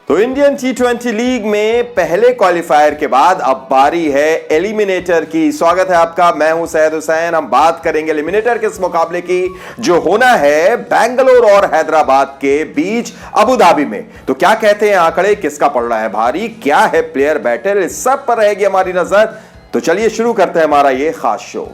तो इंडियन टी20 लीग में पहले क्वालिफायर के बाद अब बारी है एलिमिनेटर की। स्वागत है आपका, मैं हूं सैयद हुसैन। हम बात करेंगे एलिमिनेटर के इस मुकाबले की जो होना है बेंगलोर और हैदराबाद के बीच अबू धाबी में। तो क्या कहते हैं आंकड़े, किसका पड़ रहा है भारी, क्या है प्लेयर बैटल, इस सब पर रहेगी हमारी नजर। तो चलिए शुरू करते हैं हमारा ये खास शो।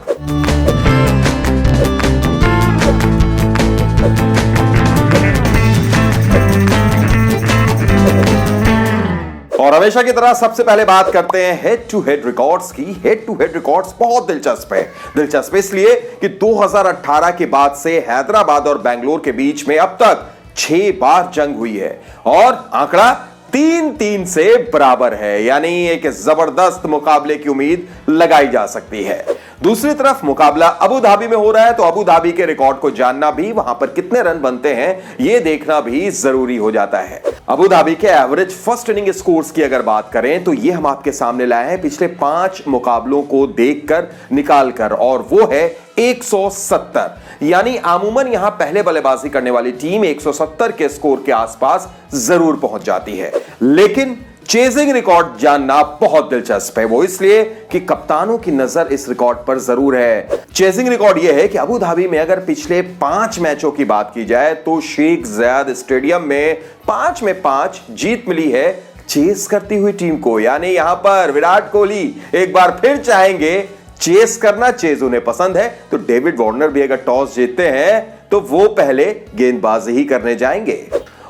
और हमेशा की तरह सबसे पहले बात करते हैं हेड टू हेड रिकॉर्ड्स की। हेड टू हेड रिकॉर्ड्स बहुत दिलचस्प है। दिलचस्प इसलिए कि 2018 के बाद से हैदराबाद और बेंगलोर के बीच में अब तक 6 बार जंग हुई है और आंकड़ा 3-3 से बराबर है, यानी एक जबरदस्त मुकाबले की उम्मीद लगाई जा सकती है। दूसरी तरफ मुकाबला अबू धाबी में हो रहा है, तो अबू धाबी के रिकॉर्ड को जानना भी, वहां पर कितने रन बनते हैं ये देखना भी जरूरी हो जाता है। अबू धाबी के एवरेज फर्स्ट इनिंग स्कोर्स की अगर बात करें तो ये हम आपके सामने लाए हैं पिछले 5 मुकाबलों को देखकर निकालकर, और वो है 170। यानी आमूमन यहां पहले बल्लेबाजी करने वाली टीम 170 के स्कोर के आसपास जरूर पहुंच जाती है। लेकिन चेजिंग रिकॉर्ड जानना बहुत दिलचस्प है, वो इसलिए कि कप्तानों की नजर इस रिकॉर्ड पर जरूर है। चेजिंग रिकॉर्ड यह है कि अबू धाबी में अगर पिछले 5 मैचों की बात की जाए तो शेख ज़ायद स्टेडियम में 5 में 5 जीत मिली है चेस करती हुई टीम को। यानी यहां पर विराट कोहली एक बार फिर चाहेंगे चेस करना, चेज उन्हें पसंद है, तो डेविड वार्नर भी अगर टॉस जीतते हैं तो वो पहले गेंदबाजी ही करने जाएंगे।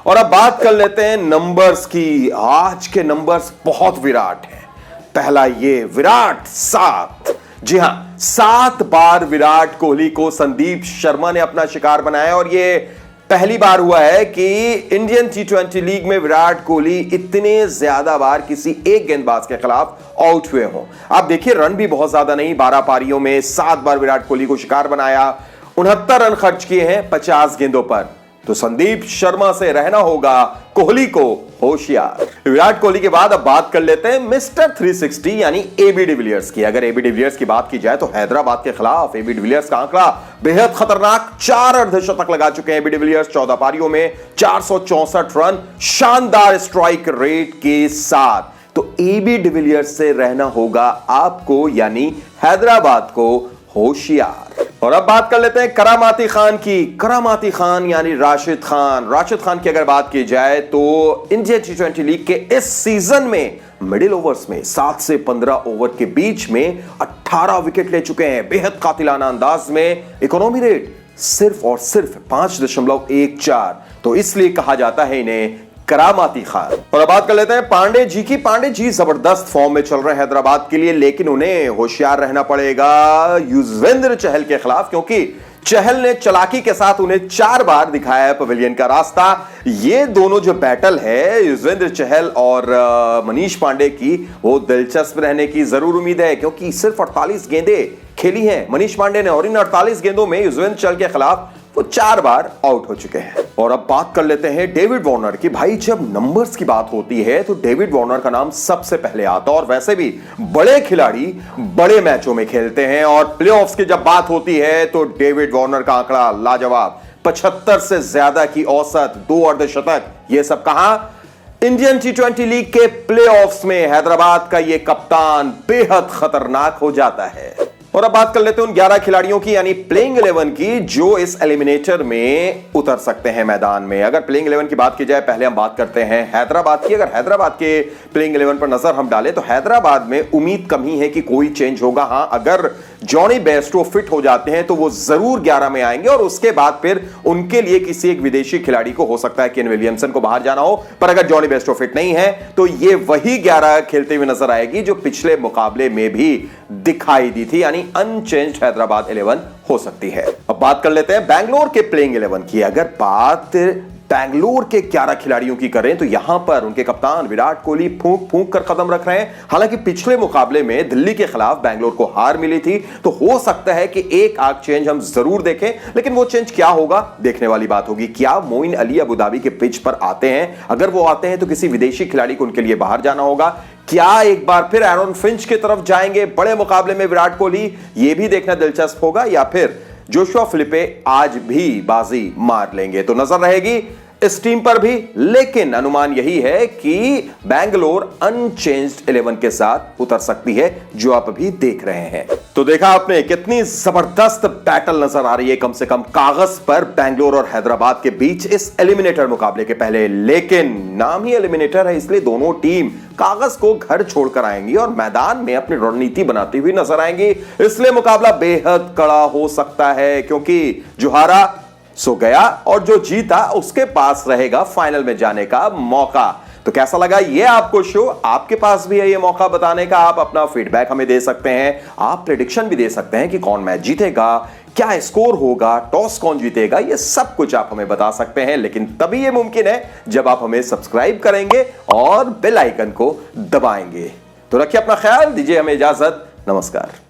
और अब बात कर लेते हैं नंबर्स की। आज के नंबर्स बहुत विराट हैं। पहला ये विराट 7। जी हां, 7 बार विराट कोहली को संदीप शर्मा ने अपना शिकार बनाया और ये पहली बार हुआ है कि इंडियन टी20 लीग में विराट कोहली इतने ज्यादा बार किसी एक गेंदबाज के खिलाफ आउट हुए हों। आप देखिए रन भी बहुत ज्यादा नहीं, 12 पारियों में 7 बार विराट कोहली को शिकार बनाया, 69 रन खर्च किए हैं 50 गेंदों पर। तो संदीप शर्मा से रहना होगा कोहली को होशियार। विराट कोहली के बाद अब बात कर लेते हैं मिस्टर 360 यानी एबी डिविलियर्स की। अगर एबी डिविलियर्स की बात की जाए तो हैदराबाद के खिलाफ एबी डिविलियर्स का आंकड़ा बेहद खतरनाक। 4 अर्धशतक लगा चुके हैं एबी डिविलियर्स 14 पारियों में, 464 रन, शानदार स्ट्राइक रेट के साथ। तो एबी डिविलियर्स से रहना होगा आपको, यानी हैदराबाद को होशियार। और अब बात कर लेते हैं करामाती खान की। करामाती खान यानी राशिद खान। राशिद खान की अगर बात की जाए तो इंडियन टी20 लीग के इस सीजन में मिडिल ओवर्स में 7 से 15 ओवर के बीच में 18 विकेट ले चुके हैं बेहद कातिलाना अंदाज में। इकोनॉमी रेट सिर्फ और सिर्फ 5.14, तो इसलिए कहा जाता है इन्हें करामाती खान। और अब बात कर लेते हैं पांडे जी की। पांडे जी जबरदस्त फॉर्म में चल रहे हैं हैदराबाद के लिए, लेकिन उन्हें होशियार रहना पड़ेगा युजवेंद्र चहल के खिलाफ, क्योंकि चहल ने चालाकी के साथ उन्हें 4 बार दिखाया है पवेलियन का रास्ता। ये दोनों जो बैटल है युजवेंद्र चहल और मनीष पांडे की, वो दिलचस्प रहने की जरूर उम्मीद है, क्योंकि सिर्फ 48 गेंदें खेली हैं मनीष पांडे ने और इन 48 गेंदों में युजवेंद्र चहल के खिलाफ वो 4 बार आउट हो चुके हैं। और अब बात कर लेते हैं डेविड वार्नर की। भाई जब नंबर्स की बात होती है तो डेविड वार्नर का नाम सबसे पहले आता है, और वैसे भी बड़े खिलाड़ी बड़े मैचों में खेलते हैं, और प्लेऑफ्स की जब बात होती है तो डेविड वार्नर का आंकड़ा लाजवाब। 75 से ज्यादा की औसत, 2 अर्धशतक, ये सब कहां? इंडियन टी20 लीग के प्लेऑफ्स में हैदराबाद का ये कप्तान बेहद खतरनाक हो जाता है। और अब बात कर लेते हैं उन 11 खिलाड़ियों की, यानी प्लेइंग 11 की, जो इस एलिमिनेटर में उतर सकते हैं मैदान में। अगर प्लेइंग 11 की बात की जाए, पहले हम बात करते हैं हैदराबाद की। अगर हैदराबाद के प्लेइंग 11 पर नजर हम डालें तो हैदराबाद में उम्मीद कम ही है कि कोई चेंज होगा। हां, अगर जॉनी बेस्टो फिट हो जाते हैं तो वो जरूर 11 में आएंगे, और उसके बाद फिर उनके लिए किसी एक विदेशी खिलाड़ी को, हो सकता है केन विलियमसन को बाहर जाना हो। पर अगर जॉनी बेस्टो फिट नहीं है तो ये वही 11 खेलते हुए नजर आएगी जो पिछले मुकाबले में भी दिखाई दी थी, यानी अनचेंज्ड हैदराबाद 11 हो सकती है। अब बात कर लेते हैं बैंगलोर के प्लेइंग 11 की। अगर बात बैंगलोर के 11 खिलाड़ियों की करें तो यहां पर उनके कप्तान विराट कोहली फूंक फूंक कर कदम रख रहे हैं। हालांकि पिछले मुकाबले में दिल्ली के खिलाफ बैंगलोर को हार मिली थी, तो हो सकता है कि एक आध चेंज हम जरूर देखें, लेकिन वो चेंज क्या होगा देखने वाली बात होगी। क्या मोइन अली अबू धाबी के पिच पर आते हैं? अगर वो आते हैं तो किसी विदेशी खिलाड़ी को उनके लिए बाहर जाना होगा। क्या एक बार फिर एरन फिंच की तरफ जाएंगे बड़े मुकाबले में विराट कोहली? यह भी देखना दिलचस्प होगा, या फिर जोशुआ फिलिपे आज भी बाजी मार लेंगे? तो नजर रहेगी इस टीम पर भी, लेकिन अनुमान यही है कि बैंगलोर अनचेंज्ड 11 के साथ उतर सकती है, जो आप अभी देख रहे हैं। तो देखा आपने कितनी जबरदस्त बैटल नजर आ रही है, कम से कम कागज पर, बैंगलोर और हैदराबाद के बीच इस एलिमिनेटर मुकाबले के पहले। लेकिन नाम ही एलिमिनेटर है, इसलिए दोनों टीम कागज को घर छोड़कर आएंगी और मैदान में अपनी रणनीति बनाती हुई नजर आएंगी। इसलिए मुकाबला बेहद कड़ा हो सकता है, क्योंकि जो हारा सो गया और जो जीता उसके पास रहेगा फाइनल में जाने का मौका। तो कैसा लगा ये आपको शो? आपके पास भी है ये मौका बताने का। आप अपना फीडबैक हमें दे सकते हैं, आप प्रेडिक्शन भी दे सकते हैं कि कौन मैच जीतेगा, क्या स्कोर होगा, टॉस कौन जीतेगा, ये सब कुछ आप हमें बता सकते हैं। लेकिन तभी ये मुमकिन है जब आप हमें सब्सक्राइब करेंगे और बेल आइकन को दबाएंगे। तो रखिए अपना ख्याल, दीजिए हमें इजाजत। नमस्कार।